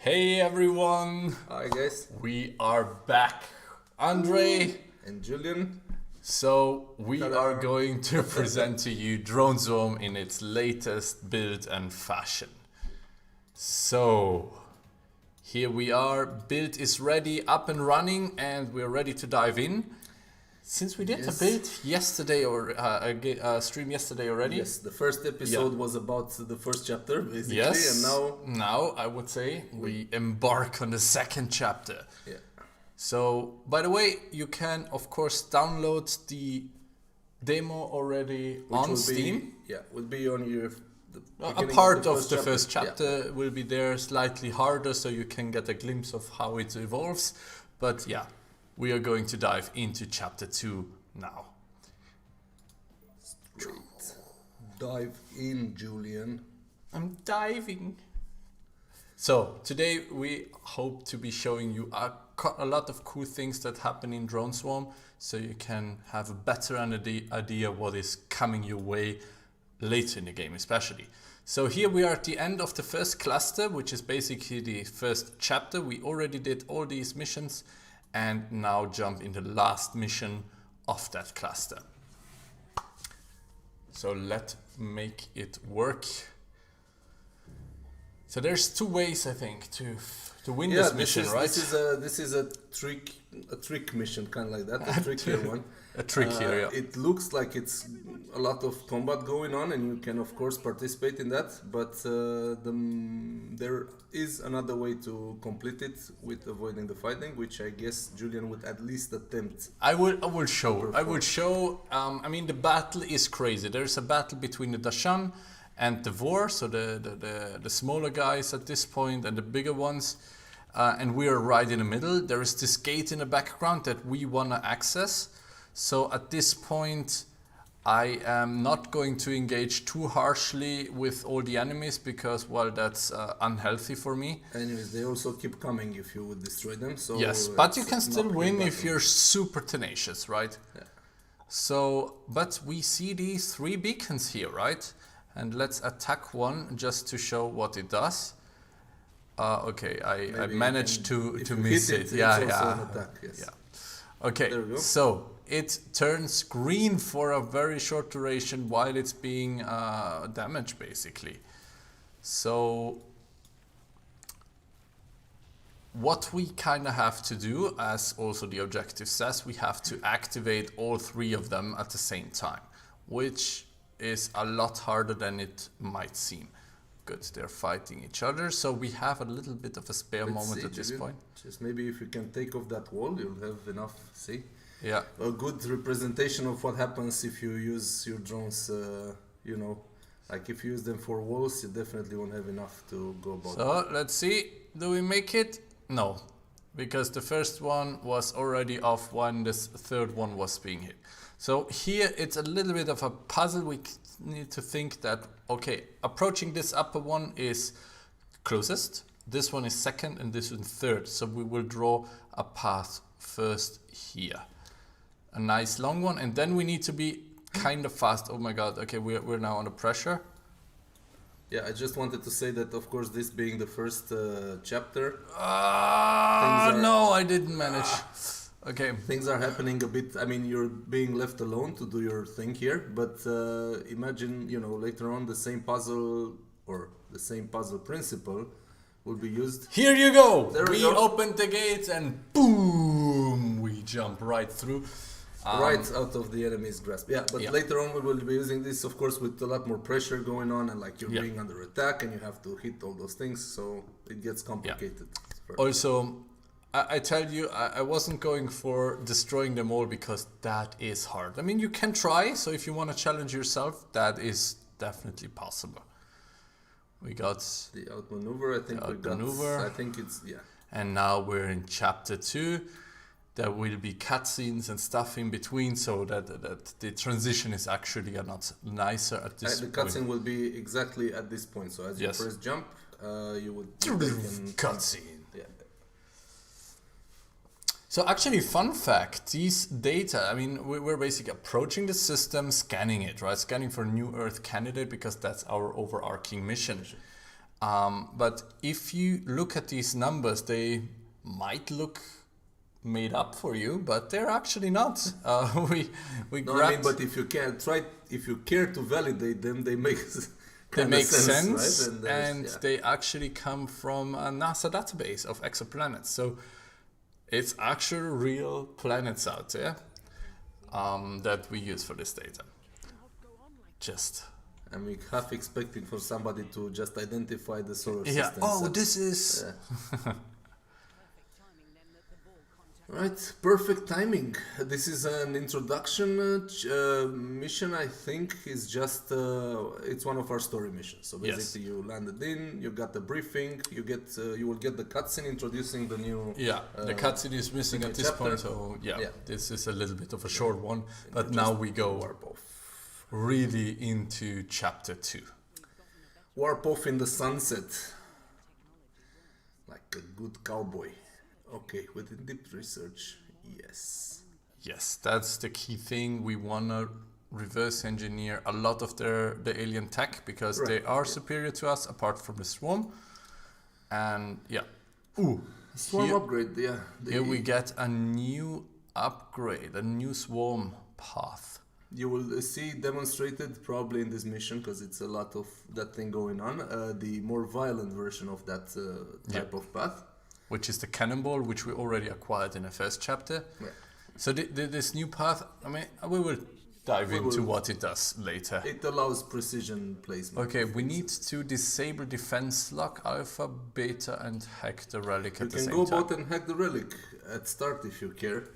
Hey everyone! Hi guys. We are back, Andre. And Julian. So we Ta-da. are going to present to you Drone Swarm in its latest build and fashion. So here we are, build is ready, up and running, and we're ready to dive in. Since we did a build yesterday or a stream yesterday already. Yes, the first episode was about the first chapter basically, Yes, and now I would say we embark on the second chapter. yeah. So, by the way, you can of course download the demo already on Steam. Will be on your A part of the chapter. first chapter will be there, slightly harder, so you can get a glimpse of how it evolves. But yeah, we are going to dive into chapter 2 now. Straight. Dive in, Julian. I'm diving. So today we hope to be showing you a lot of cool things that happen in Drone Swarm, so you can have a better idea what is coming your way later in the game especially. So here we are at the end of the first cluster, which is basically the first chapter. We already did all these missions and now jump in the last mission of that cluster. So let's make it work. So there's two ways, I think, to win this mission, right? This is a trick mission, kind of like that, a trickier one. A trickier, yeah. It looks like it's a lot of combat going on, and you can of course participate in that. But there is another way to complete it with avoiding the fighting, which I guess Julian would at least attempt. I will show. I mean, the battle is crazy. There's a battle between the Dashan and the Vor, so the smaller guys at this point and the bigger ones, and we are right in the middle. There is this gate in the background that we want to access. So at this point I am not going to engage too harshly with all the enemies because, well, that's unhealthy for me. Anyways, they also keep coming if you would destroy them. So yes, but you can still win if you're super tenacious, right? Yeah. So, but we see these 3 beacons here, right? And let's attack one just to show what it does. Okay, I managed to miss it. Yeah. Attack, yes. Yeah. Okay, There we go. so it turns green for a very short duration while it's being damaged, basically. So what we kind of have to do, as also the objective says, we have to activate all 3 of them at the same time, which is a lot harder than it might seem. Good, they're fighting each other, so we have a little bit of a spare moment at this point. Just maybe if you can take off that wall, you'll have enough, Yeah. a good representation of what happens if you use your drones, you know, like if you use them for walls, you definitely won't have enough to go about. So let's see, do we make it? No, because the first one was already off when this third one was being hit. So here it's a little bit of a puzzle. We need to think that, okay, approaching this upper one is closest, this one is second, and this one third. So we will draw a path first here. A nice long one, and then we need to be kind of fast. Oh my god, okay, we're now under pressure. Yeah, I just wanted to say that, of course, this being the first chapter, No, I didn't manage. Okay. things are happening a bit. I mean, you're being left alone to do your thing here, but imagine, you know, later on the same puzzle or the same puzzle principle will be used. Here you go. There we We go. opened the gates and boom, we jump right through. Right out of the enemy's grasp. Yeah, but Yeah. later on we will be using this, of course, with a lot more pressure going on, and like you're Yeah. being under attack and you have to hit all those things, so it gets complicated. Also, I tell you, I wasn't going for destroying them all because that is hard. I mean, you can try, so if you want to challenge yourself, that is definitely possible. We got, The outmaneuver, I think we got. Outmaneuver. I think it's and now we're in chapter 2. There will be cutscenes and stuff in between, so that the transition is actually a lot nicer at this the point. cutscene will be exactly at this point. So as you Yes. first jump, you would Cutscene. Yeah. So actually, fun fact, these data, I mean, we're basically approaching the system, scanning it, right? Scanning for new Earth candidate because that's our overarching mission. But if you look at these numbers, they might look made up for you, but they're actually not. We No, grabbed, I mean, but if you can try, if you care to validate them, they make they make sense, right? and they actually come from a NASA database of exoplanets. So it's actual real planets out there that we use for this data. Just. And we half expecting for somebody to just identify the solar Yeah. system. Oh, this is. Yeah. Right, perfect timing. This is an introduction mission. I think is just it's one of our story missions. So basically, you landed in, you got the briefing, you will get the cutscene introducing the new. Yeah, the cutscene is missing at this chapter. point, so yeah, this is a little bit of a short one. But just now we go warp off. really into chapter 2. Warp off in the sunset, like a good cowboy. Okay, with deep research, yes. Yes, that's the key thing. We wanna reverse engineer a lot of the alien tech because they are superior to us, apart from the swarm. And yeah, Swarm upgrade, yeah. Here we get a new upgrade, a new swarm path. You will see demonstrated probably in this mission because it's a lot of that thing going on. The more violent version of that type of path. Which is the cannonball, which we already acquired in the first chapter. Yeah. So this new path, I mean, we will dive into what it does later. It allows precision placement. Okay, we need to disable defense lock, alpha, beta, and hack the relic at the same time. You can go about and hack the relic at start if you care.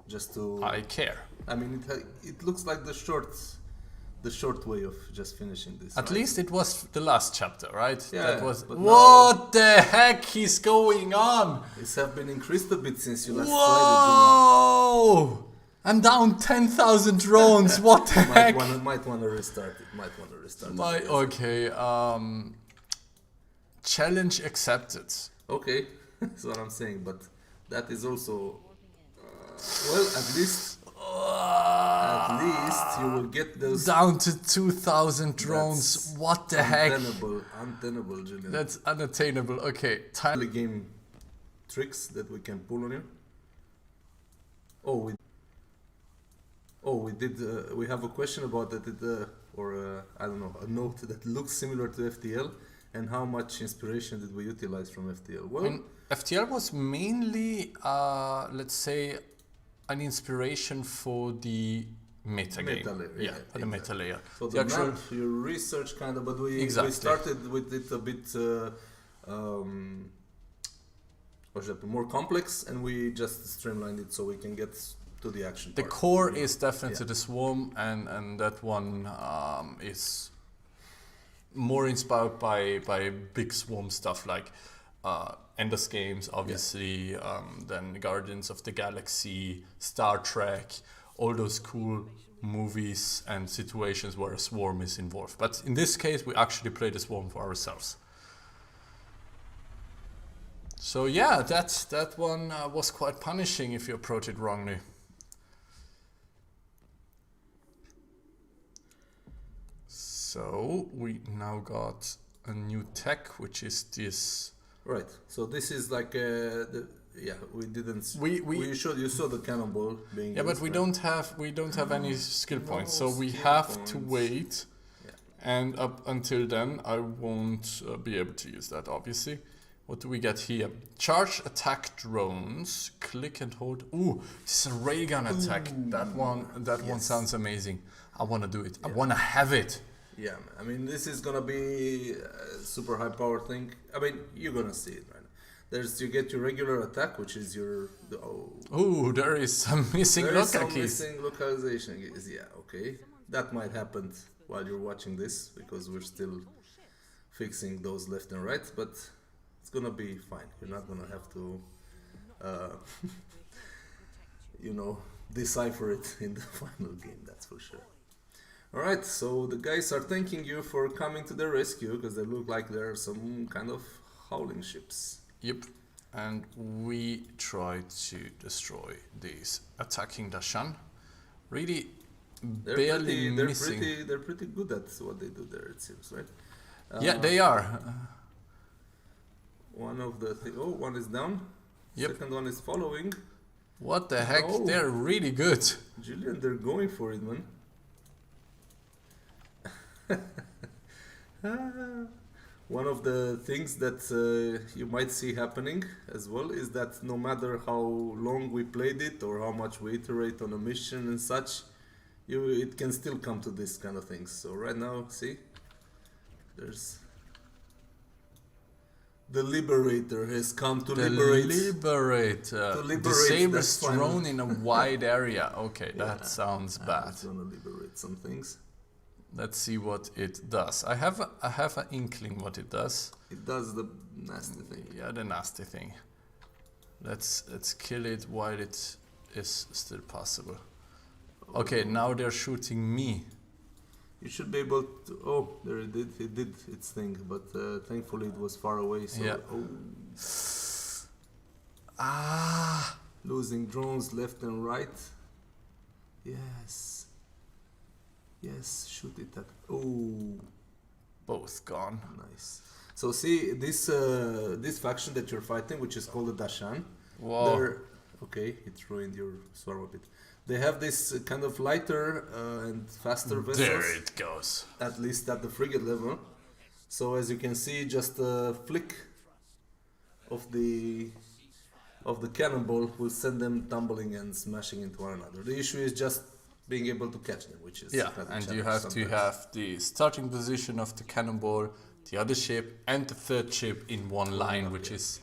Just to... I care. I mean, it looks like the short way of just finishing this. At least it was the last chapter, right? Yeah, that was. but What the heck is going on? These have been increased a bit since you last Whoa! I'm down 10,000 drones. What the heck? Might want to restart it. Okay. Challenge accepted. Okay, that's what I'm saying. But that is also well, at least you will get those down to 2,000 drones. That's what the heck? Untenable, Julian. That's unattainable. Okay, time. Game tricks that we can pull on you. We have a question about that. I don't know, a note that looks similar to FTL, and how much inspiration did we utilize from FTL? Well, FTL was mainly, let's say, an inspiration for the meta game. Layer, the meta layer. So the map, your research kind of, but we started with it a bit more complex, and we just streamlined it so we can get to the action The part. core is definitely the swarm, and that one is more inspired by big swarm stuff like Endless Games, obviously, then Guardians of the Galaxy, Star Trek, all those cool movies and situations where a swarm is involved. But in this case, we actually play the swarm for ourselves. So yeah, that one was quite punishing if you approach it wrongly. So we now got a new tech, which is this. Right. So this is like we didn't. You saw the cannonball being. Yeah, but we don't have any skill points, so we have to wait. Yeah. And up until then, I won't be able to use that. Obviously. What do we get here? Charge attack drones. Click and hold. Ooh, this is a ray gun attack. That one sounds amazing. I want to do it. I want to have it. Yeah, I mean, this is gonna be a super high power thing. I mean, you're gonna see it, right? You get your regular attack, which is your. There is some missing missing localization keys. Yeah, okay. That might happen while you're watching this because we're still fixing those left and right, but it's gonna be fine. You're not gonna have to, decipher it in the final game. That's for sure. Alright, so the guys are thanking you for coming to their rescue because they look like they're some kind of howling ships. Yep, and we try to destroy these attacking Dashan. Really barely missing. They're pretty good at what they do there, it seems, right? Yeah, they are. One of the one is down. Yep. Second one is following. What the heck? Oh. They're really good. Julian, they're going for it, man. One of the things that you might see happening as well is that no matter how long we played it or how much we iterate on a mission and such, it can still come to this kind of things. So right now, see, there's the Liberator has come to liberate. The saber's thrown in a wide area. Okay, that sounds bad. It's gonna liberate some things. Let's see what it does. I have an inkling what it does. It does the nasty thing. Yeah, the nasty thing. Let's kill it while it is still possible. Okay, now they're shooting me. You should be able to. Oh, there it did its thing, but thankfully it was far away. So Yeah. Losing drones left and right. Yes. Yes, shoot it at. Oh, Both gone. nice. So see this faction that you're fighting, which is called the Dashan. Whoa. Okay, it ruined your swarm a bit. They have this kind of lighter and faster vessels. There it goes. At least at the frigate level. So as you can see, just a flick of the cannonball will send them tumbling and smashing into one another. The issue is just being able to catch them, which is Yeah, kind of and challenge you have to sometimes. have the starting position of the cannonball, the other ship, and the third ship in one line, which is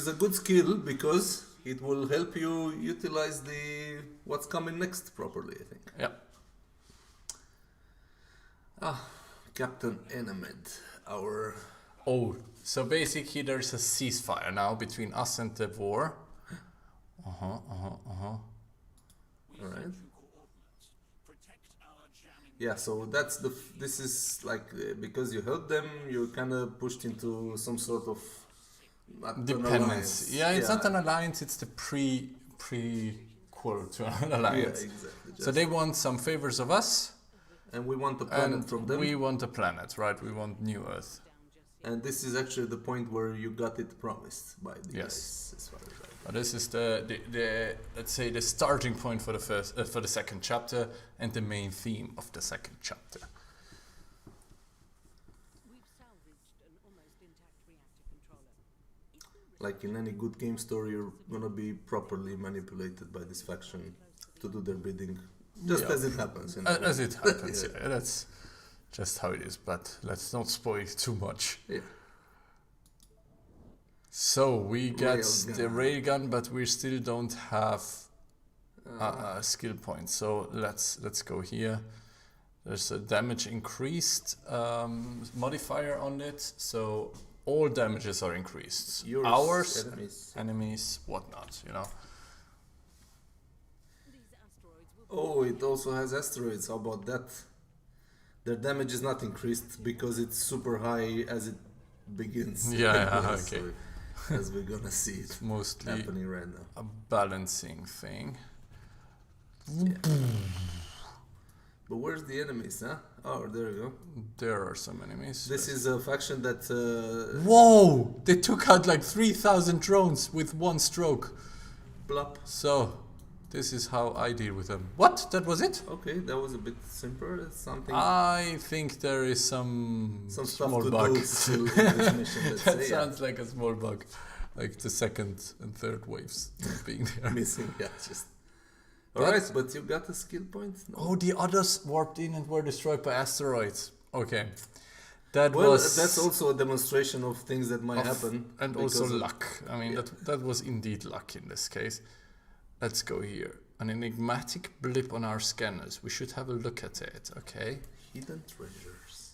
a good skill because it will help you utilize what's coming next properly, I think. yeah. Captain Enemed, our Oh, so basically there's a ceasefire now between us and the war. alright. Yeah, so that's this is like because you help them, you're kind of pushed into some sort of not an Dependence. alliance. Yeah, it's not an alliance, it's the prequel to an Yeah, alliance. exactly. So they want some favors of us, and we want the planet and from them. we want a planet, right? We want New Earth. And this is actually the point where you got it promised by the Yes. guys, as far as I know. But this is the let's say the starting point for the for the second chapter and the main theme of the second chapter. We've salvaged an almost intact reactor controller. Like in any good game story, you're gonna be properly manipulated by this faction to do their bidding, just Yeah. as it happens. As it happens, yeah, that's just how it is. But let's not spoil it too much. Yeah. So we get Railgun. the railgun, but we still don't have a skill point. So let's go here. There's a damage increased modifier on it, so all damages are increased. Yours, Ours, enemies. enemies, whatnot, you know. These asteroids will Oh, it also has asteroids. How about that? Their damage is not increased because it's super high as it begins. Yeah, So, okay. as we're gonna see it Mostly happening right now. a balancing thing. But where's the enemies, huh? Oh, there you go. There are some enemies. This is a faction that Whoa! They took out like 3,000 drones with one stroke. plop. So, this is how I deal with them. What? That was it? Okay, that was a bit simpler. That's something. I think there is some Some stuff small to bug. do still in this mission. Let's That say, yeah. sounds like a small bug. Like the second and third waves not being there. Missing, yeah, just. That's- Alright, but you got a skill point? No. Oh, the others warped in and were destroyed by asteroids. Okay. That Well, was... that's also a demonstration of things that might of- happen. And also because of- luck. I mean, Yeah. that was indeed luck in this case. Let's go here. An enigmatic blip on our scanners. We should have a look at it, okay? Hidden treasures.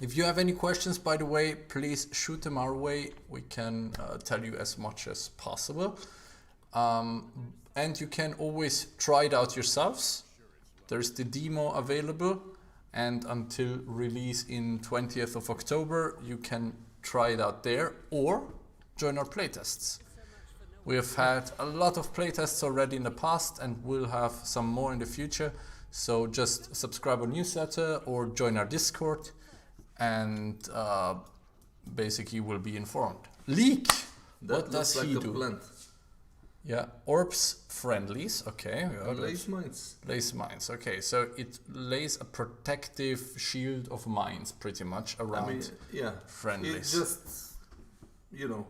If you have any questions, by the way, please shoot them our way. We can tell you as much as possible. And you can always try it out yourselves. There's the demo available. And until release in 20th of October, you can try it out there or join our playtests. We have had a lot of playtests already in the past and we'll have some more in the future. So just subscribe our newsletter or join our Discord and basically will be informed. Leak! That What does looks he like a do? plant. Yeah, orbs friendlies, okay. Yeah, Lace mines. lays mines, okay. So it lays a protective shield of mines pretty much around I mean, yeah. friendlies. It just, you know,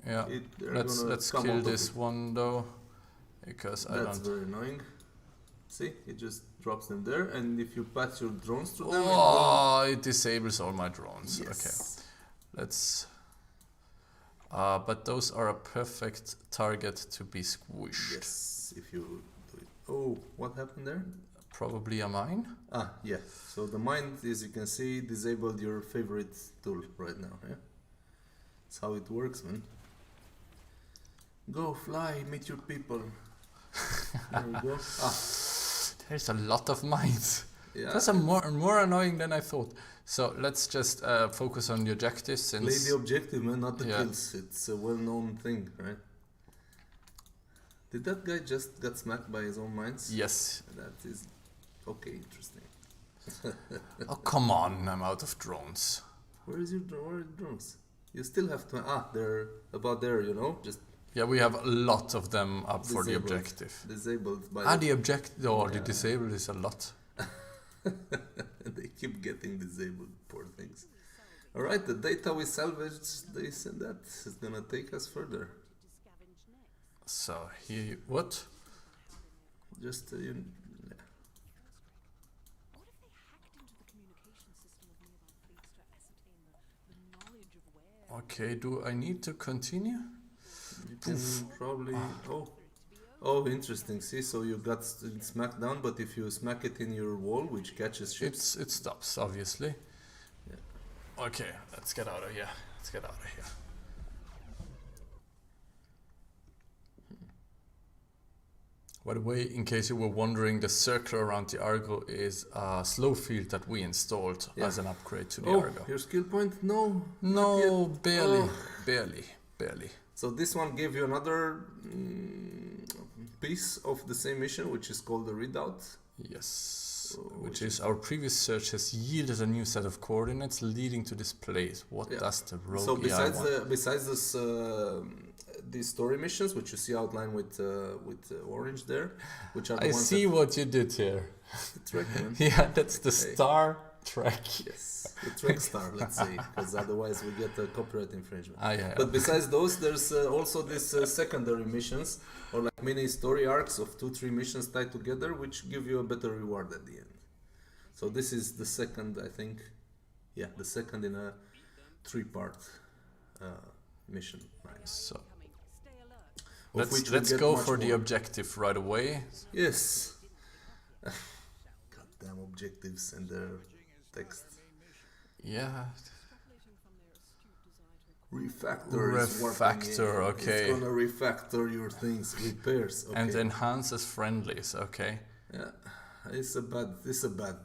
Yeah, they're let's gonna come kill out of this it. one though, because I That's don't. very annoying. See, it just drops them there, and if you pass your drones through them, Oh, it disables all my drones. yes. Okay, let's. But those are a perfect target to be squished. Yes, if you do it. Oh, what happened there? Probably a mine. Ah, yeah. So the mine, as you can see, disabled your favorite tool right now. Yeah, that's how it works, man. Go fly, meet your people. There we go. Ah, There's a lot of mines. yeah. That's a more annoying than I thought. So let's just focus on the objectives Play since. the objective, man, not the Yeah. kills. It's a well-known thing, right? Did that guy just get smacked by his own mines? Yes. That is okay. Interesting. Oh come on! I'm out of drones. Where is your where are the drones? You still have to. Ah, they're about there. You know, just Yeah, we have a lot of them up for the Disabled. objective. disabled by. Ah, the objective. Oh, the Yeah. disabled is a lot. They keep getting disabled, poor things. Alright, the data we salvaged, this and that, is gonna take us further. So here, what? Just, What yeah. if they hacked into the communication system of nearby fleets to ascertain the knowledge of where Okay, do I need to continue? You can probably, oh, interesting, see, so you got smacked down, but if you smack it in your wall, which catches ships, It stops, obviously. Yeah. Okay, let's get out of here. Let's get out of here. By the way, in case you were wondering, the circle around the Argo is a slow field that we installed Yeah. as an upgrade to the oh, Argo. your skill point? No, No, not yet. barely, Oh. barely. So this one gave you another piece of the same mission, which is called the readout. Yes, Oh, which is our previous search has yielded a new set of coordinates leading to this place. What Yeah. does the rogue So AI besides want? besides this these story missions, which you see outlined with orange there, which are the I ones see what you did here. that track, man. Yeah, that's the Okay. Star Trek. Yes, the track star, let's say, because otherwise we get a copyright infringement. Ah, yeah. But besides those, there's also these secondary missions, or like mini story arcs of 2-3 missions tied together, which give you a better reward at the end. So this is the second, I think, yeah, the second in a 3-part mission. Nice. So stay alert. Of which we let's get go much for the more. objective right away. Yes. Goddamn objectives and their text. Yeah. Refactor is working. Refactor, okay. It's gonna refactor your things, repairs. Okay. And enhances friendlies, okay. Yeah, it's a bad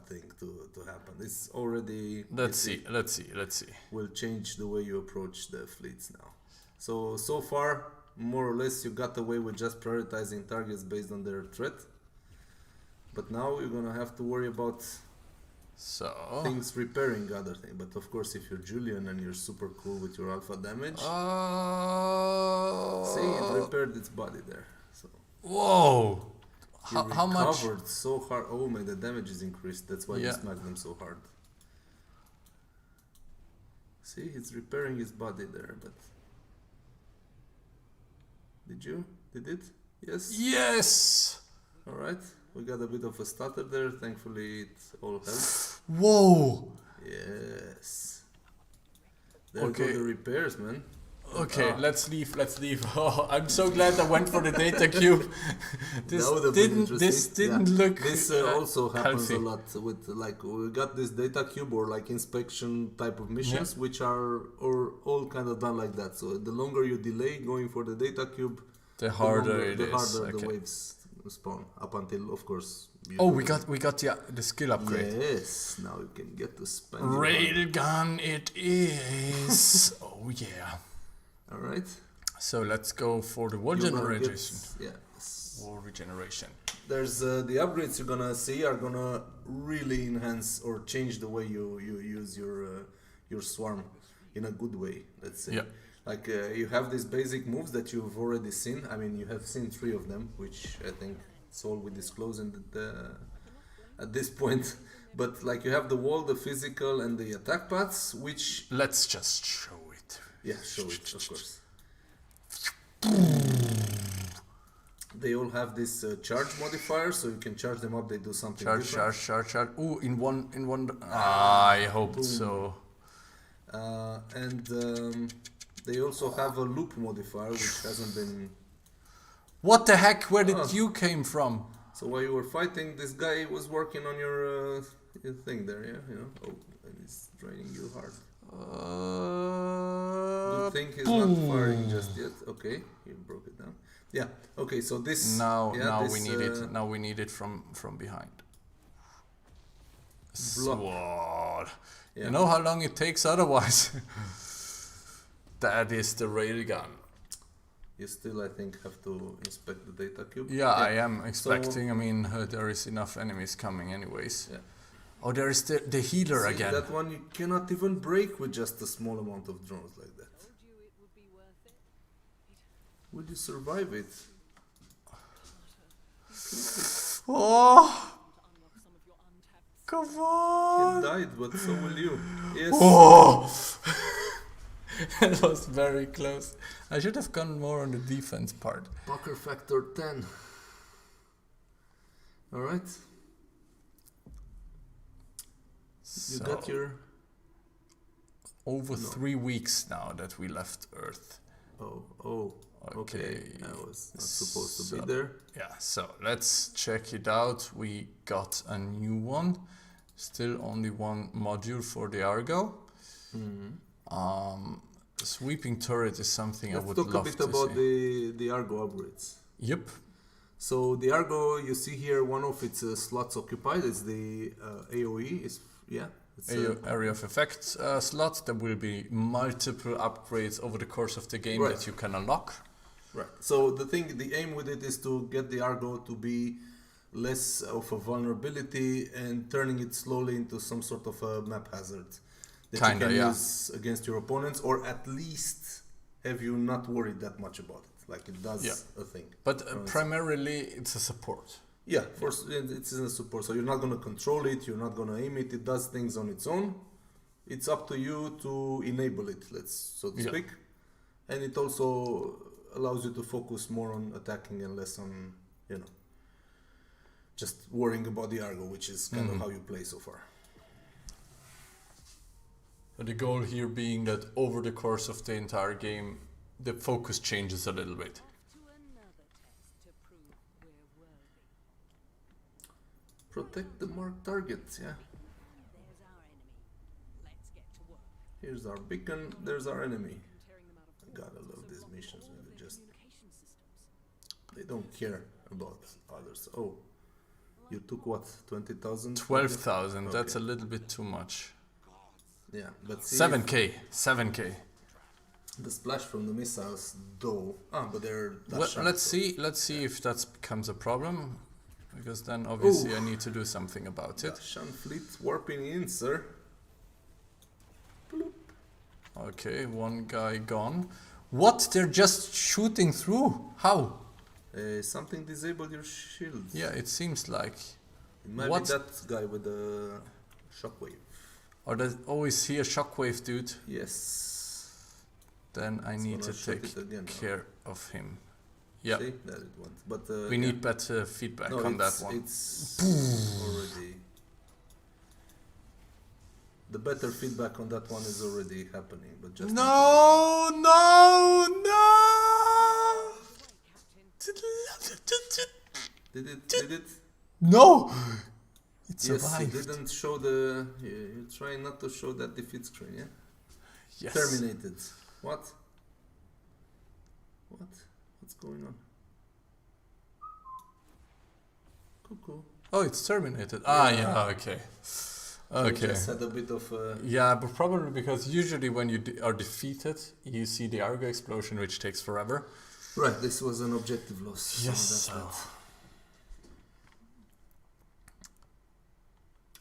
thing to happen. It's already. Let's see. Will change the way you approach the fleets now. So far, more or less, you got away with just prioritizing targets based on their threat. But now you're gonna have to worry about So things repairing other things. But of course, if you're Julian and you're super cool with your alpha damage, see, it repaired its body there. So whoa. he How much? recovered so hard. Oh man, the damage is increased. That's why you Yeah. smacked them so hard. See, it's repairing his body there, but did it? Yes. Yes. All right. We got a bit of a stutter there. Thankfully, it all helped. Whoa. Yes. There Okay. go the repairs, man. Okay, Ah. let's leave. Oh, I'm so glad I went for the data cube. This That would have been didn't. This interesting. didn't Yeah. look. This also happens healthy. a lot with like we got this data cube or like inspection type of missions, which are or all kind of done like that. So the longer you delay going for the data cube, The harder longer, it the is. harder the Okay. waves spawn up until, of course. you Oh, do we got the skill upgrade. Yes, now you can get to spend. your money. Railgun it is. Oh yeah. All right. So let's go for the wall You're gonna generation. Yes. Wall regeneration. There's the upgrades you're gonna see are gonna really enhance or change the way you use your swarm. in a good way, let's say. Yeah. Like you have these basic moves that you've already seen. I mean, you have seen 3 of them, which I think it's all we disclose in at this point. But like you have the wall, the physical, and the attack paths, which Let's just show it. yeah, show it of course. They all have this charge modifier, so you can charge them up. They do something different. Charge. Ooh, in one. I hope Boom. so. And they also have a loop modifier, which hasn't been. What the heck? Where did you came from? So while you were fighting, this guy was working on your thing there, yeah, you know. Oh, and he's draining you hard. Good thing he's not firing just yet. Okay, you broke it down. Yeah. Okay, so this. Now this, we need it. Now we need it from behind. Sword. Yeah. You know how long it takes otherwise. That is the railgun. You still, I think, have to inspect the data cube. Yeah, I am expecting. I mean, there is enough enemies coming anyways. Yeah. Oh, there is the healer See, again. that one you cannot even break with just a small amount of drones like that. Told you it would be worth it. Will you survive it? Oh, To unlock some of your untapped come He on. died, but so will you. Yes. Oh. That was very close. I should have gone more on the defense part. Pucker factor 10. Alright. You So, got your... over 3 weeks now that we left Earth. Oh. Okay. I was not supposed to So- be there. Yeah, so let's check it out. We got a new one. Still only one module for the Argo. The sweeping turret is something I Let's would talk a love bit to about see. the Argo upgrades. Yep. So the Argo, you see here, one of its slots occupied is the AOE. It's Area of effect slot. There will be multiple upgrades over the course of the game Right. that you can unlock. right. So the aim with it is to get the Argo to be less of a vulnerability and turning it slowly into some sort of a map hazard that Kinda, you can yeah. use against your opponents, or at least have you not worried that much about it. Like it does Yeah. a thing. But on its own. primarily it's a support. Yeah, it's in a support. So you're not going to control it, you're not going to aim it. It does things on its own. It's up to you to enable it, so to Yeah. speak. And it also allows you to focus more on attacking and less on, just worrying about the Argo, which is kind of how you play so far. But the goal here being that over the course of the entire game, the focus changes a little bit. to another test to prove we're worthy. Protect the marked targets, yeah. There's our enemy. Let's get to work. Here's our beacon, there's our enemy. Tearing them out of Gotta love these missions when they just, communication systems. they don't care about others. Oh, you took what, 20,000? 12,000, that's a Okay. little bit too much. Yeah, but see 7k. the splash from the missiles, though. But they're. Well, let's see if that becomes a problem, because then obviously I need to do something about it. Shan fleet warping in, sir. Bloop. Okay, one guy gone. What? They're just shooting through? How? Something disabled your shields. Yeah, it seems like. It might what? be that guy with the shockwave. Or does always see a shockwave, dude? Yes. Then I need gonna to shoot take it again now. care of him. Yeah, See, that it went. But we need better feedback on that one. It's already. The better feedback on that one is already happening, but just No! Did it? No! It Yes, survived. you didn't show the. You're trying not to show that defeat screen, yeah? Yes. Terminated. What? What's going on? Cuckoo. Oh, it's terminated. Yeah, okay. I Okay. just had a bit of. Yeah, but probably because usually when you are defeated, you see the Argo explosion, which takes forever. Right, this was an objective loss. Yes. So that's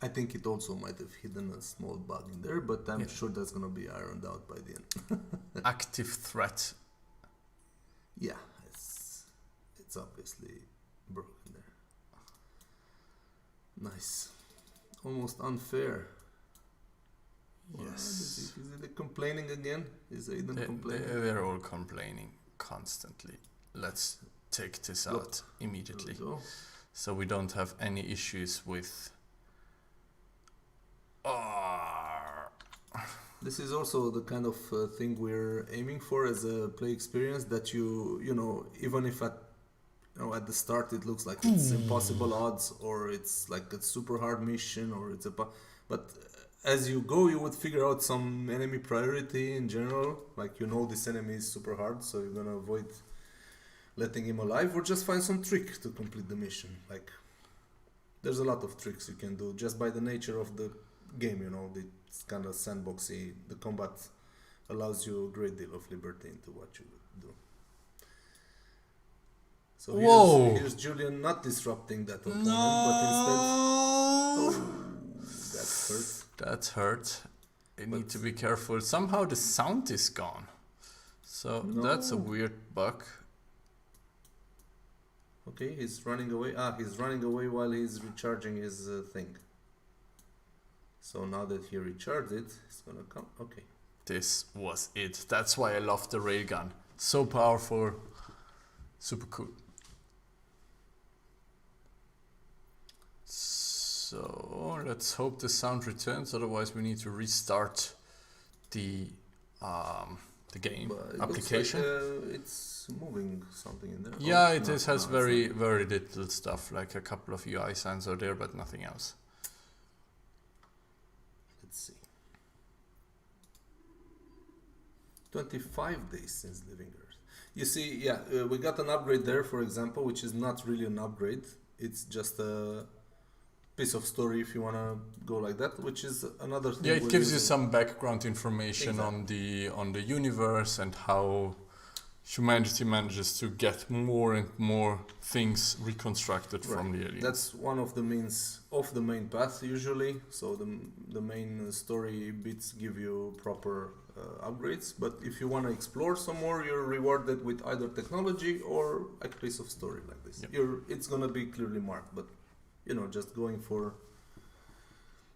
I think it also might have hidden a small bug in there, but I'm sure that's gonna be ironed out by the end. Active threat. Yeah, it's obviously broken there. Nice. Almost unfair. Yes. Is it complaining again? Is Aiden complaining? They're all complaining constantly. Let's take this out immediately. So we don't have any issues with... This is also the kind of thing we're aiming for as a play experience, that you know, even if at the start it looks like it's impossible odds, or it's like a super hard mission, or it's but as you go, you would figure out some enemy priority in general, like this enemy is super hard, so you're gonna avoid letting him alive, or just find some trick to complete the mission. Like, there's a lot of tricks you can do just by the nature of the game, it's kind of sandboxy. The combat allows you a great deal of liberty into what you do. So here's Julian not disrupting that opponent, but instead... that hurt. That hurt. You need to be careful. Somehow the sound is gone. So that's a weird bug. Okay, he's running away. He's running away while he's recharging his thing. So now that he recharged it, it's gonna come. Okay. This was it. That's why I love the railgun. So powerful. Super cool. So let's hope the sound returns. Otherwise, we need to restart the game application. Looks like, it's moving something in there. Yeah, it has very little stuff, like a couple of UI sensors there, but nothing else. Let's see. 25 days since leaving Earth. You see, we got an upgrade there, for example, which is not really an upgrade. It's just a piece of story, if you want to go like that, which is another thing. Yeah, it gives you some background information on the universe and how humanity manages to get more and more things reconstructed from the aliens. That's one of the means of the main path usually. So the main story bits give you proper upgrades, but if you want to explore some more, you're rewarded with either technology or a piece of story like this. Yep. It's gonna be clearly marked, but just going for,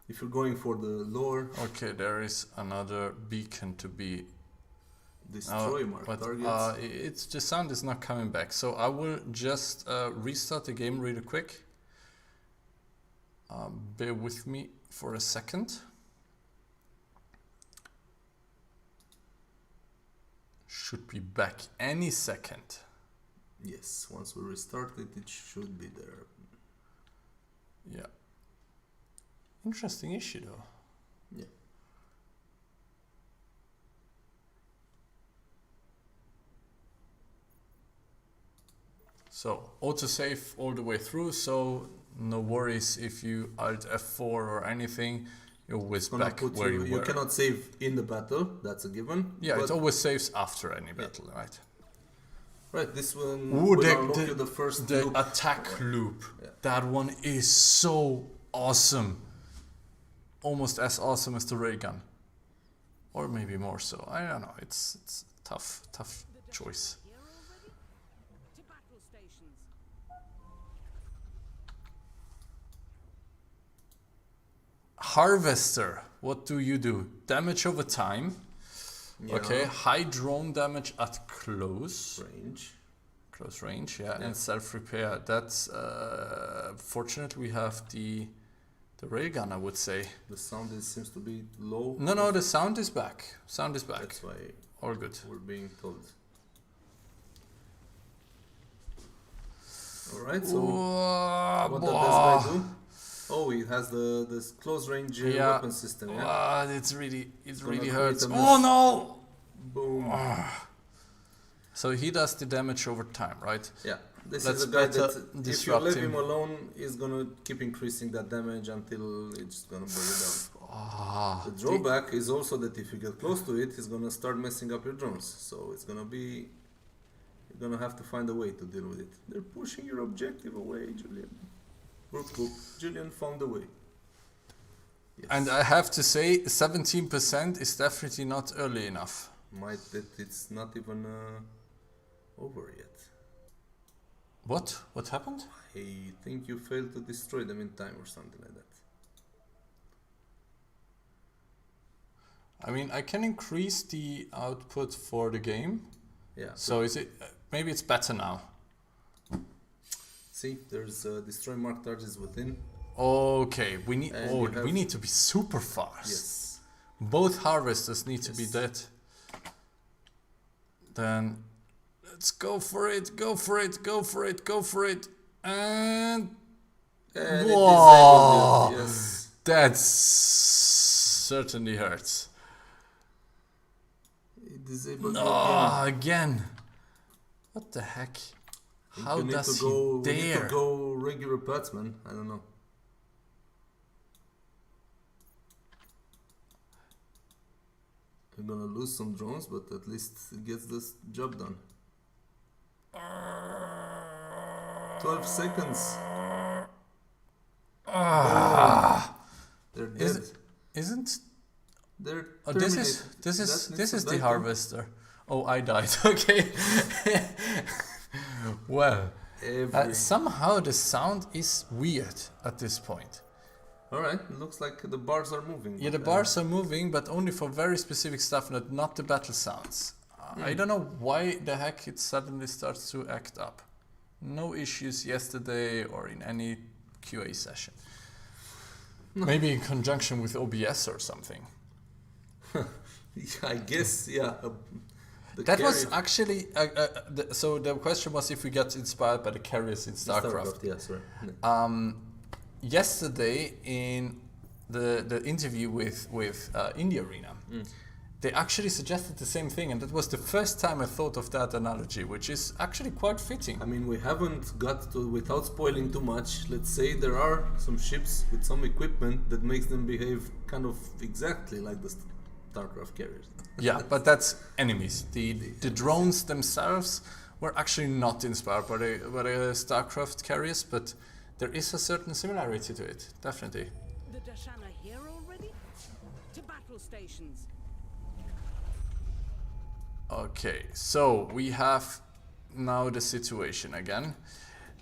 if you're going for the lore. Okay, there is another beacon to be destroy marked targets. It's the sound is not coming back, so I will just restart the game really quick. Bear with me for a second. Should be back any second. Yes, once we restart it, it should be there. Yeah. Interesting issue though. Yeah. So autosave all the way through, so no worries if you Alt F4 or anything, you whiz back where you were. You cannot save in the battle, that's a given. Yeah, it always saves after any battle, right? Right, this one will unlock you the first the loop. attack loop. Yeah. That one is so awesome. Almost as awesome as the ray gun. Or maybe more so. I don't know. It's tough choice. Harvester. What do you do? Damage over time. Yeah. Okay, high drone damage at close range, and self-repair. That's fortunately we have the railgun, I would say. The sound seems to be low. No, the sound is back. That's why all good. We're being told. All right. So what does this guy do? Oh, it has this close range weapon system. Yeah. It really hurts. Oh no! Boom. So he does the damage over time, right? Yeah. This is a guy that if you leave him alone, is gonna keep increasing that damage until it's gonna burn you down. The drawback is also that if you get close to it, he's gonna start messing up your drones. So it's gonna be, you're gonna have to find a way to deal with it. They're pushing your objective away, Julian. Julian found a way. Yes. And I have to say, 17% is definitely not early enough. It's not even over yet. What? What happened? I think you failed to destroy them in time or something like that. I mean, I can increase the output for the game. Yeah. So is it? Maybe it's better now. See, there's destroy marked targets within. Okay, we need. And Oh, you have- we need to be super fast. Yes. Both harvesters need to be Yes. dead. Then let's go for it. Go for it. Go for it. Go for it. And And Whoa. it disabled you. Yes. that certainly hurts. It disabled you again. Oh, again. What the heck? How You need does to go, he we need to dare? go regular paths, man. I don't know. You're gonna lose some drones, but at least it gets this job done. 12 seconds. They're dead. Isn't? They're Oh, this is terminated. this is That this needs is to the die too. harvester. Oh, I died. Okay. Well, somehow the sound is weird at this point. Alright, it looks like the bars are moving. Yeah, the but, bars are moving, but only for very specific stuff, not the battle sounds. I don't know why the heck it suddenly starts to act up. No issues yesterday or in any QA session. Maybe in conjunction with OBS or something. I guess, yeah. That was actually so. The question was if we get inspired by the carriers in StarCraft. Yeah, sorry. Yesterday in the interview with Indie Arena, they actually suggested the same thing, and that was the first time I thought of that analogy, which is actually quite fitting. I mean, we haven't got to, without spoiling too much, let's say there are some ships with some equipment that makes them behave kind of exactly like the StarCraft carriers. Yeah, but that's enemies. The drones themselves were actually not inspired by the StarCraft carriers, but there is a certain similarity to it, definitely. The Dashana here already? To battle stations. Okay, so we have now the situation again.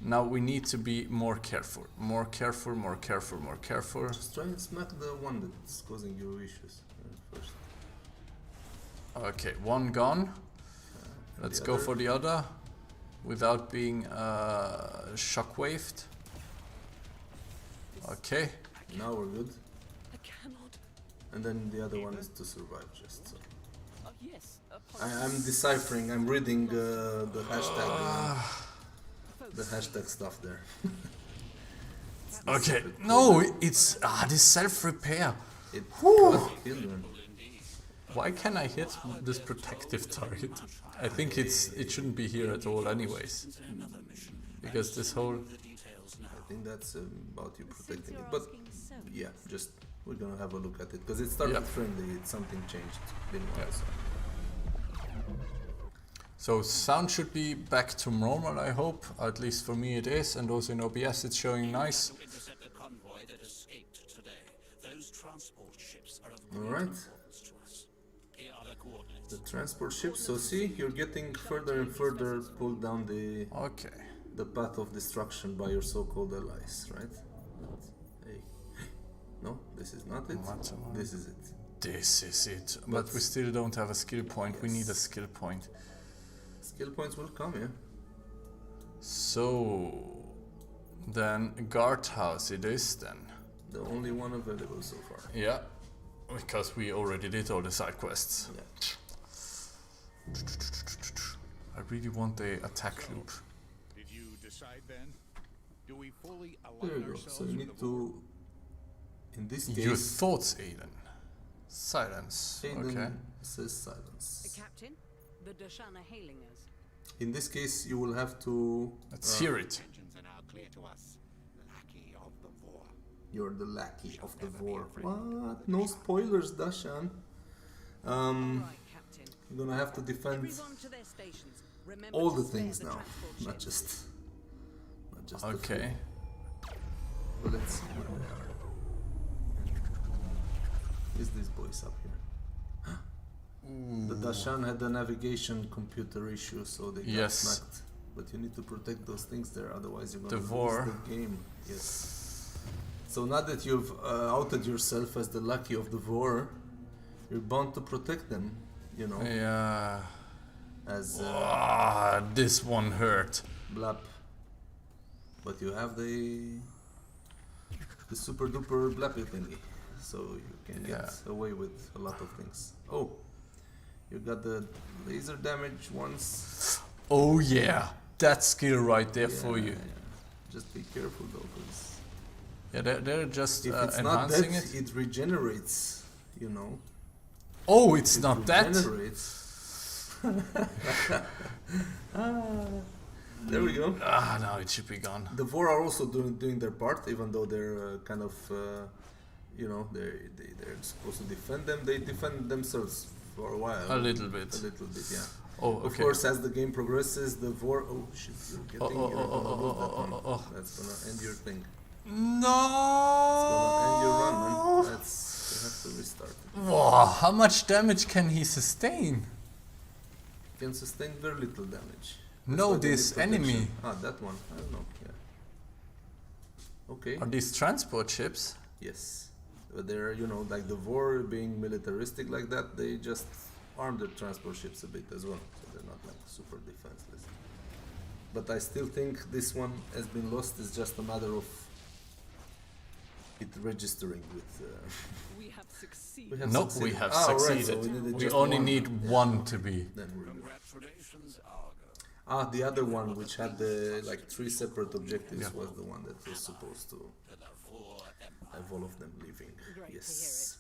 Now we need to be more careful. More careful, more careful, more careful. Just try and smack the one that's causing you issues first. Okay, one gone. Let's the go other? for the other without being shockwaved. Okay. Now we're good. I cannot. And then the other one is to survive just so. Yes. I'm deciphering, I'm reading the hashtag stuff there. Okay. No, it's this self-repair. It Whew. got children. Why can I hit this protective target? I think it shouldn't be here at all anyways. Because this whole... I think that's about you protecting you're it. But asking so. yeah, just we're gonna have a look at it because it started Yep. friendly. Something changed. Been a while, Yeah. so. So sound should be back to normal, I hope. At least for me it is, and also in OBS it's showing nice. Intercept the convoy that escaped today. Those transport ships are of All great right. importance to us. Here are the coordinates. The transport ships. So see, you're getting further and further pulled down Okay. the path of destruction by your so-called allies, right? Hey, no, this is not it. This is it. This is it. But we still don't have a skill point. We need a skill point. Skill points will come, yeah. So then guardhouse it is then. The only one available so far. Yeah. Because we already did all the side quests. Yeah. I really want the attack loop. Did you decide then? Do we fully There align you go. ourselves So you with need the Vork? to, in this Your case, thoughts, Aiden. Silence. Aiden Okay. says silence. Captain, the Dashana hailing us. In this case, you will have to. Let's hear it. Intentions are now clear to us. Lackey of the Vork. You're the lackey of the Vork. What? No spoilers, Dashan. Right, Captain. You're gonna have to defend Everyone to their stations. Remember all to the spare things the now, transport not ships. just the Okay. few. But let's see where they are. is this voice up here? The Dashan had a navigation computer issue, so they got Yes. smacked. But you need to protect those things there, otherwise you're The gonna vor. lose the game. Yes. So now that you've outed yourself as the lucky of the Vor, you're bound to protect them, you know, Yeah. as This one hurt. Blap. But you have the super duper Blappy thingy, so you can get away with a lot of things. Oh, you got the laser damage once. Oh yeah, that skill right there for you. Yeah. Just be careful though, because Yeah, they're just if it's not dead, enhancing it. it regenerates, you know. Oh, it's It not that. regenerates. There we go. No, it should be gone. The Vor are also doing their part, even though they're kind of, you know, they're supposed to defend them. They defend themselves for a while. A little bit. A little bit, yeah. Oh, Of okay. course, as the game progresses, the Vor. Oh shit! You're getting. You're gonna lose that one. oh. That's gonna end your thing. No. It's gonna end your run, man. That's. You have to restart it. Wow, how much damage can he sustain? You can sustain very little damage. That's No, why they this need protection. enemy. That one. I don't know. Yeah. Okay. Are these transport ships? Yes. But they're, you know, like the Vor being militaristic like that, they just arm their transport ships a bit as well. So they're not like super defenseless. But I still think this one has been lost. It's just a matter of it registering with. We have succeeded. We have Nope, succeeded. we have Right, so succeeded. we needed We just only one. need one to be. Then we're good. Congratulations, Argo. The other one, which had the like 3 separate objectives, Yeah. was the one that was supposed to To the Vor Empire. have all of them leaving. Great to Yes. hear it.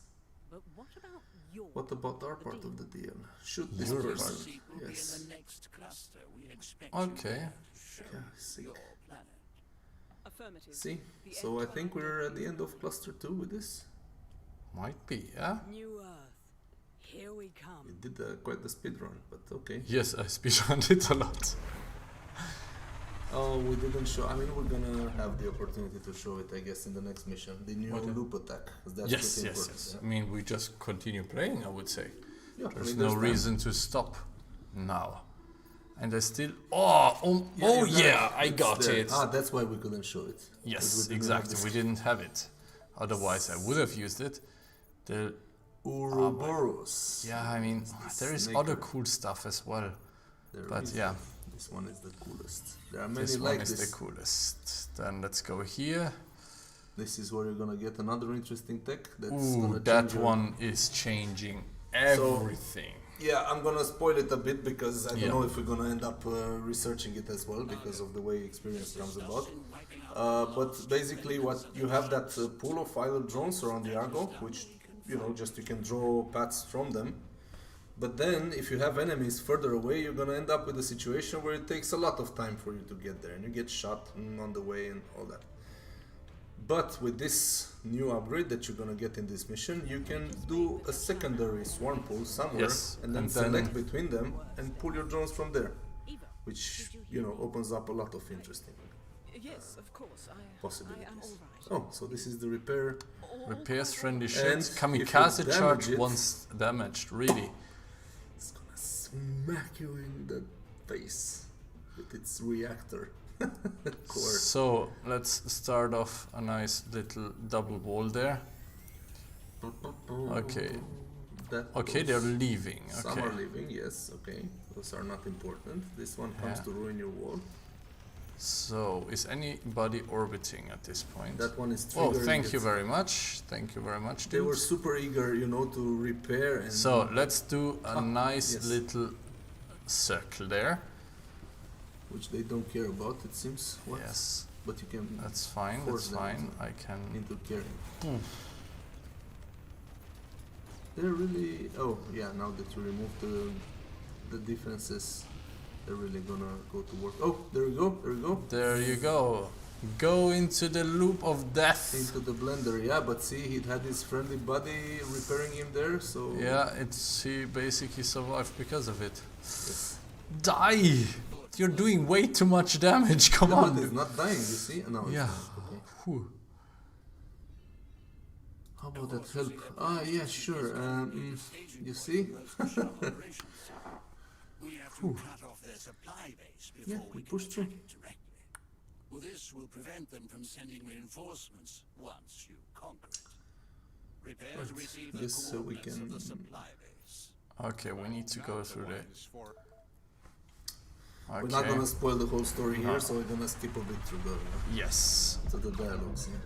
But what about your What about our part of the deal? Shoot this Your person. Seat will be in Yes. the next cluster. We expect Okay. you to show Yeah, see. your planet. affirmative? See? The So I end think client we're at the is end of cluster 2 with this. Might be, yeah? New Earth. Here we come. We did quite the speed run, but okay. Yes, I speedrun it a lot. Oh, we didn't show. I mean, we're gonna have the opportunity to show it, I guess, in the next mission. The new What? loop attack. 'Cause that's Yes, pretty yes, important, yes. yeah? I mean, we just continue playing, I would say. Yeah, I There's mean, no there's time. reason to stop now. And I still... Yeah, you got I It's got there. it. That's why we couldn't show it. 'Cause we Yes, didn't have exactly. this We didn't have it. Otherwise, I would have used it. The Ouroboros. Yeah, I mean, there is Snaker. other cool stuff as well. There But is. yeah, This one is the coolest. There are many this like one is this. the coolest. Then let's go here. This is where you're gonna get another interesting tech. That's Ooh, gonna that change your- one is changing everything. Yeah, I'm gonna spoil it a bit because I don't Yeah. know if we're gonna end up researching it as well because of the way experience comes about. But basically, what you have that pool of idle drones around the Argo, which you know just you can draw paths from them. But then, if you have enemies further away, you're gonna end up with a situation where it takes a lot of time for you to get there, and you get shot on the way and all that. But with this new upgrade that you're gonna get in this mission, you can do a secondary swarm pool somewhere, Yes, and then and then- select between them and pull your drones from there, Eva, which you know opens up a lot of interesting yes, of course. I am possibilities. all right. Oh, so this is the repair. Repairs friendly And ships. if Kamikaze you damage charge it- once damaged. Really? It's gonna smack you in the face with its reactor core. So let's start off a nice little double wall there. Okay. Okay, they're leaving. Some are Okay. leaving, yes, okay. Those are not important. This one comes Yeah. to ruin your wall. So is anybody orbiting at this point? That one is Oh, triggering thank it. you very much. Thank you very much, They were dude. super eager, you know, to repair and So let's do a nice yes. little circle there. which they don't care about, it seems. What? Yes, But you can that's fine. force That's them fine. I can. into caring. Hmm. They're really yeah, now that you remove the defenses, they're really gonna go to work. Oh, there we go, there we go. There you go. Go into the loop of death. Into the blender, yeah, but see, he had his friendly buddy repairing him there, so Yeah, it's he basically survived because of it. yes. Die! You're doing way too much damage. Come No, on. but it's not dying, you see? No, it's Yeah. not, okay. Whew. How about that help? Ah, yeah, sure. You see? We have to cut off their supply base before Yeah, we we can pushed through. attack it directly. Well, this will prevent them from sending reinforcements once you conquer it. Prepare to receive the Yes, so we coordinates of can- the supply base. Okay, we need to go through the. For We're not Okay. gonna spoil the whole story No. here, so we're gonna skip a bit through Yes. the dialogues. Yeah.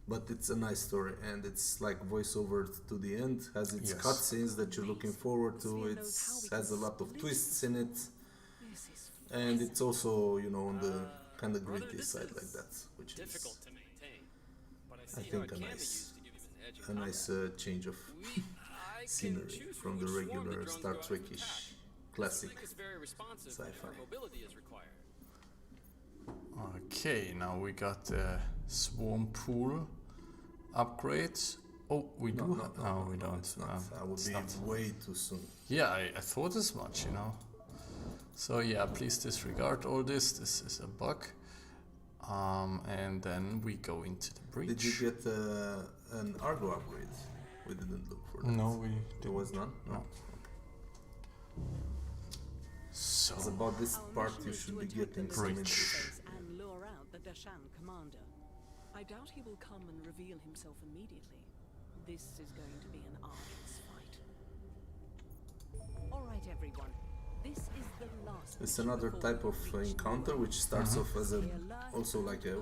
But it's a nice story, and it's like voiceover to the end. Has its Yes. cutscenes that you're looking forward to. It has a lot of twists in it, and it's also, you know, on the kind of gritty side like that, which is, difficult to maintain, but I I see how think, it a can be nice, used to give you an edge in a combat. nice change of I can scenery choose from the which swarm regular drones Star go out to Trek-ish attack. classic. This fleet is very responsive sci-fi. whenever mobility is required. Okay, now we got the swarm pool upgrades. Oh, we do. No, we don't. It's not. No, I would it's be not. way too soon. Yeah, I thought as much, you know. So yeah, please disregard all this. This is a bug. And then we go into the breach. Did you get an Argo upgrade? We didn't look for that. No, we There was none? No. So It's about this Our part mission you is should to be attack the getting some Breach. interest. base and lure out the Dashan commander. I doubt he will come and reveal himself immediately. This is going to be an arduous fight. All right, everyone. This is the last. It's mission another before type we of reach encounter which starts off as a also like a.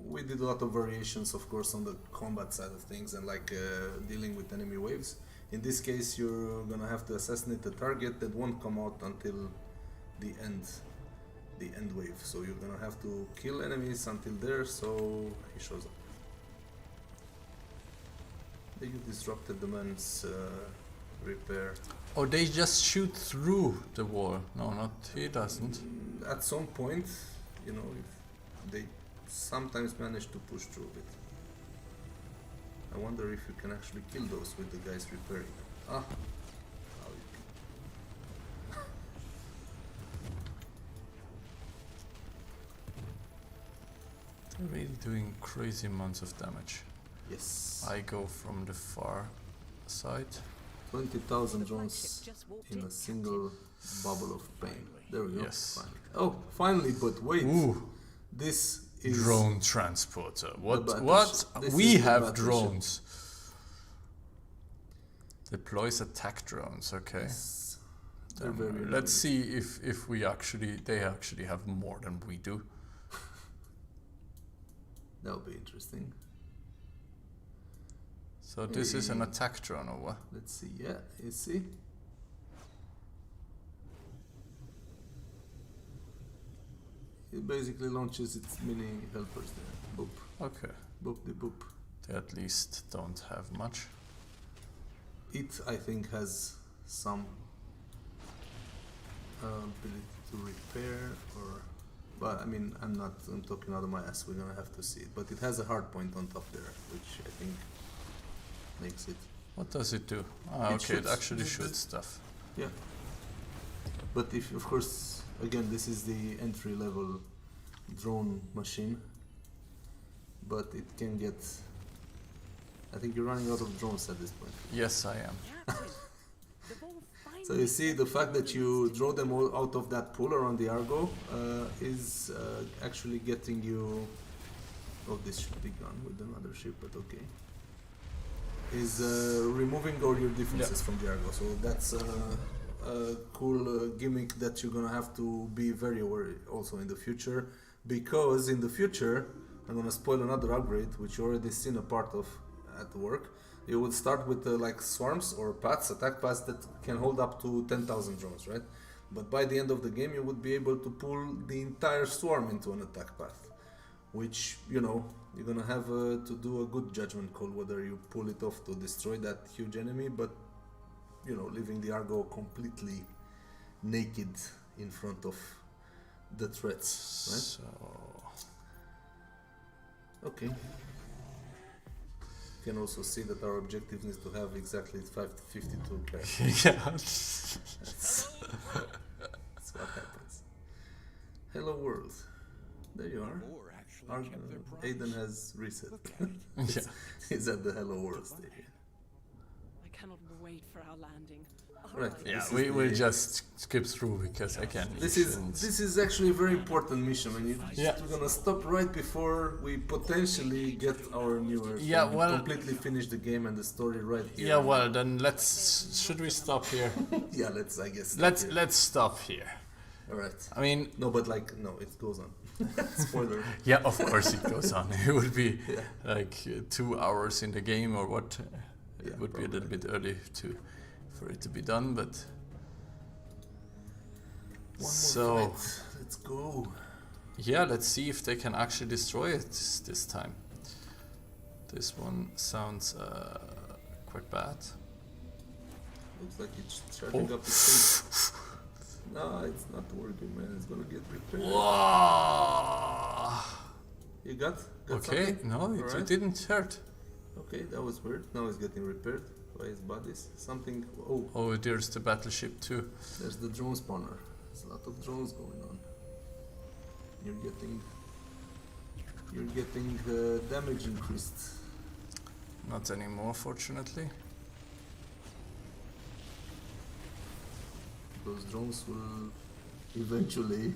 We did a lot of variations, of course, on the combat side of things and like dealing with enemy waves. In this case, you're gonna have to assassinate the target that won't come out until the end wave. So you're gonna have to kill enemies until there, so he shows up. You disrupted the man's repair. oh, they just shoot through the wall. No, not he doesn't. At some point, you know, if they sometimes manage to push through it. I wonder if you can actually kill those with the guys repairing them. Ah! How you They're really doing crazy amounts of damage. Yes. I go from the far side. 20,000 The drones flagship just walked in in, a single bubble of pain. There we go. Yes. Finally. Oh, finally, but wait. Ooh, This is drone transporter. What? battleship. What? This We is the have battleship. drones. Deploys attack drones. Okay. Yes. They're very Let's see if we actually they actually have more than we do. That'll be interesting. So this is an attack drone, or what? Let's see. Yeah, you see? It basically launches its mini helpers there. Boop. Okay. Boop de boop. They at least don't have much. It, I think, has some ability to repair or... But, I mean, I'm talking out of my ass. We're gonna have to see it. But it has a hard point on top there, which I think makes it... What does it do? Ah, It okay, it shoots. actually shoots stuff. Yeah. But if, of course, again, this is the entry-level drone machine. But it can get... I think you're running out of drones at this point. Yes, I am. Captain, the ball So you see, the fact that you draw them all out of that pool around the Argo is actually getting you... Oh, this should be gone with another ship, but okay. Is removing all your defenses from the Argo. So that's a cool gimmick that you're gonna have to be very aware also in the future. Because in the future, I'm gonna spoil another upgrade, which you already seen a part of at work. You would start with like swarms or paths, attack paths that can hold up to 10,000 drones, right? But by the end of the game, you would be able to pull the entire swarm into an attack path, which, you know, you're gonna have to do a good judgment call whether you pull it off to destroy that huge enemy, but, you know, leaving the Argo completely naked in front of the threats, right? So Okay. You can also see that our objective is to have exactly 552 characters. yeah. That's what happens. Hello world. There you are. Or actually Aiden has reset. Yeah. He's at the Hello World stage. I cannot wait for our landing. Right. Alright. Yeah, This we is will the- just skip through because again, This you is shouldn't- this is actually a very important mission, and Yeah. we're gonna stop right before we potentially get our new Earth. Yeah, and well- completely finish the game and the story right here. Yeah, well then should we stop here? Yeah, let's I guess. Let's stop here. All right. I mean, No, but like no, it goes on. Spoiler. yeah, of course it goes on. It would be Yeah. like 2 hours in the game or what. It Yeah, would be a little bit early for it to be done, but One more so fight. Let's go. yeah, let's see if they can actually destroy it this time. This one sounds quite bad. Looks like it's charging up the stage. No, it's not working, man. It's gonna get repaired. Whoa! You got Okay, something? no, it Alright. didn't hurt. Okay, that was weird. Now it's getting repaired by his buddies. Something. Oh, Oh, there's the battleship too. there's the drone spawner. There's a lot of drones going on. You're getting damage increased. Not anymore, fortunately. Those drones will eventually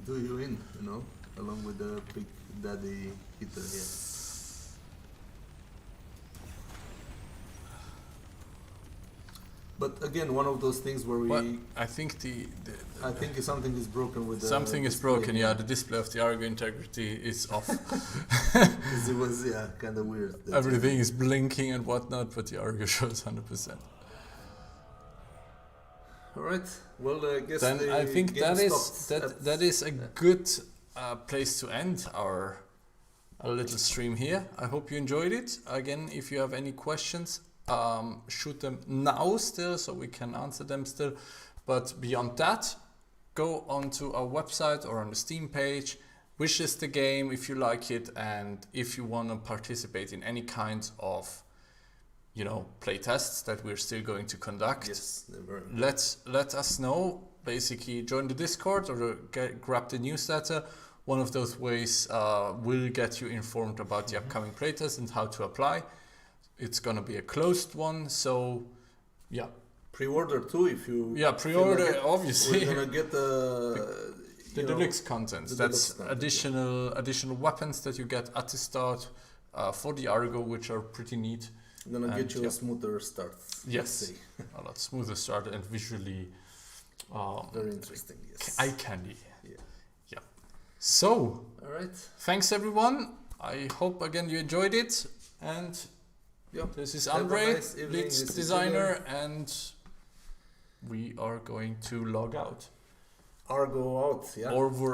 do you in, you know, along with the big daddy hitter here. But again, one of those things where we, Well, I think I think something is broken with the something is display. broken. Yeah, the display of the Argo integrity is off. 'Cause it was kind of weird. that- Everything is blinking and whatnot, but the Argo shows 100%. All right. Well, I guess Then the I think game that is stopped that is a good place to end our little stream here. I hope you enjoyed it. Again, if you have any questions, shoot them now still, so we can answer them still. But beyond that, go onto our website or on the Steam page, wishlist the game if you like it, and if you want to participate in any kind of, play tests that we're still going to conduct. Yes, they're very. Let us know. Basically, join the Discord or grab the newsletter. One of those ways will get you informed about the upcoming playtest and how to apply. It's gonna be a closed one, so yeah. Pre-order too if you. Yeah, pre-order, feel like it. obviously. We're gonna get The you know, deluxe content. the That's deluxe content, additional weapons that you get at the start for the Argo, which are pretty neat. gonna and get you yeah. a smoother start. let's Yes, say. a lot smoother start and visually Very interesting. Yes. eye candy. Yeah. Yeah. So, All right. thanks everyone. I hope again you enjoyed it. And Yeah. this is Have a Andre, nice evening. Blitz This is designer, and we are going to log out. Argo out. Yeah. Or we're